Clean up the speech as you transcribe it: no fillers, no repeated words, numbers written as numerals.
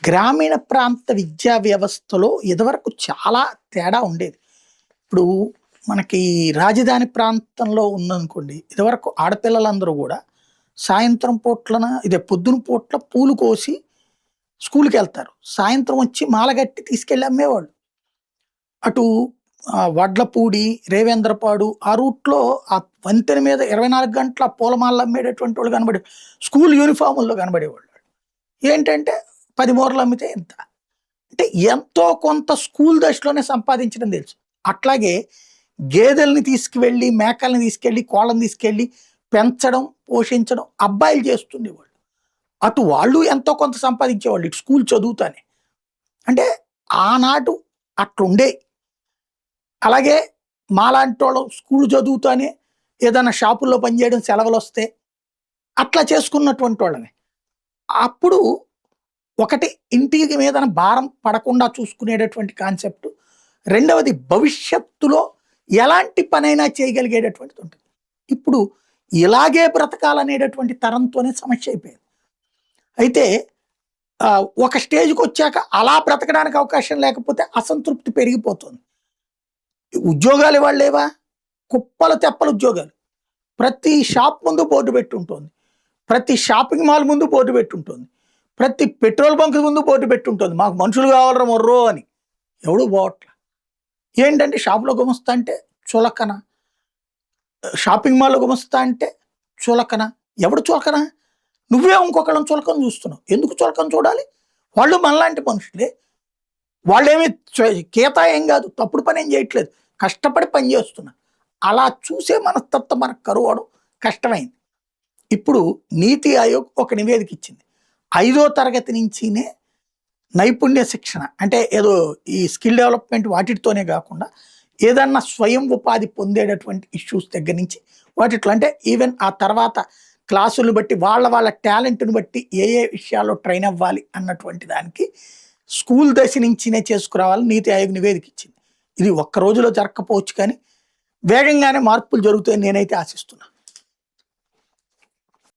గ్రామీణ ప్రాంత విద్యా వ్యవస్థలో ఇదివరకు చాలా తేడా ఉండేది. ఇప్పుడు మనకి రాజధాని ప్రాంతంలో ఉందనుకోండి, ఇదివరకు ఆడపిల్లలందరూ గూడా సాయంత్రం పూట్లన పొద్దున పూట్ల పూలు కోసి స్కూలుకెళ్తారు. సాయంత్రం వచ్చి మాలగట్టి తీసుకెళ్ళి అమ్మేవాళ్ళు. అటు వడ్లపూడి, రేవేంద్రపాడు ఆ రూట్‌లో ఆ వంతెన మీద 24 గంటలు ఆ పూలమాలలు అమ్మేటటువంటి వాళ్ళు కనబడే స్కూల్ యూనిఫార్ముల్లో కనబడేవాళ్ళు. ఏంటంటే 10 మూరలు అమ్మితే ఇంత. అంటే ఎంతో కొంత స్కూల్ దశలోనే సంపాదించడం తెలుసు. అట్లాగే గేదెల్ని తీసుకువెళ్ళి, మేకల్ని తీసుకెళ్ళి, కోళ్ళని తీసుకెళ్ళి పెంచడం, పోషించడం అబ్బాయిలు చేస్తుండేవాళ్ళు. అటు వాళ్ళు ఎంతో కొంత సంపాదించేవాళ్ళు. ఇటు స్కూల్ చదువుతానే. అంటే ఆనాడు అట్లుండేయి. అలాగే మాలాంటోళ్ళం స్కూల్ చదువుతానే ఏదైనా షాపుల్లో పనిచేయడం సెలవులొస్తే అట్లా చేసుకున్నటువంటి వాళ్ళమే. అప్పుడు ఒకటి ఇంటికి మీదన భారం పడకుండా చూసుకునేటటువంటి కాన్సెప్ట్. రెండవది భవిష్యత్తులో ఎలాంటి పనైనా చేయగలిగేటటువంటిది ఉంటుంది. ఇప్పుడు ఇలాగే బ్రతకాలనేటటువంటి తరంతోనే సమస్య అయిపోయింది. అయితే ఒక స్టేజ్‌కొచ్చాక అలా బ్రతకడానికి అవకాశం లేకపోతే అసంతృప్తి పెరిగిపోతుంది. ఉద్యోగాలు ఇవాళ లేవా? కుప్పలు తెప్పలు ఉద్యోగాలు. ప్రతి షాప్ ముందు బోర్డు పెట్టుంటోంది. ప్రతి షాపింగ్ మాల్ ముందు బోర్డు పెట్టుంటోంది. ప్రతి పెట్రోల్ బంక్ ముందు బోర్డు పెట్టుంటోంది. మాకు మనుషులు కావాలిరా మొర్రో అని. ఎవడు పోవట్ల. ఏంటంటే షాప్‌లో గుమస్తా అంటే చులకన. షాపింగ్ మాల్‌లో గుమస్తా అంటే చులకన. ఎవడు చులకన? నువ్వే ఇంకొకళ్ళని చులకన చూస్తున్నావు. ఎందుకు చులకన చూడాలి? వాళ్ళు మనలాంటి మనుషులే. వాళ్ళేమి కేతా ఏం కాదు. తప్పుడు పనేం చేయట్లేదు. కష్టపడి పని చేస్తున్నారు. అలా చూసే మనస్తత్వం మనకు కరువడం కష్టమైంది. ఇప్పుడు నీతి ఆయోగ్ ఒక నివేదిక ఇచ్చింది. 5వ తరగతి నుంచినే నైపుణ్య శిక్షణ అంటే ఏదో ఈ స్కిల్ డెవలప్‌మెంట్ వాటితోనే కాకుండా ఏదన్నా స్వయం ఉపాధి పొందేటటువంటి ఇష్యూస్ దగ్గర నుంచి వాటిట్లో అంటే ఈవెన్ ఆ తర్వాత క్లాసులను బట్టి వాళ్ళ టాలెంట్‌ని బట్టి ఏ విషయాల్లో ట్రైన్ అవ్వాలి అన్నటువంటి దానికి స్కూల్ దశ నుంచినే చేసుకురావాలని నీతి ఆయోగ్ నివేదిక ఇచ్చింది. ఇది ఒక్క రోజులో జరగకపోవచ్చు కానీ వేగంగానే మార్పులు జరుగుతాయని నేనైతే ఆశిస్తున్నాను.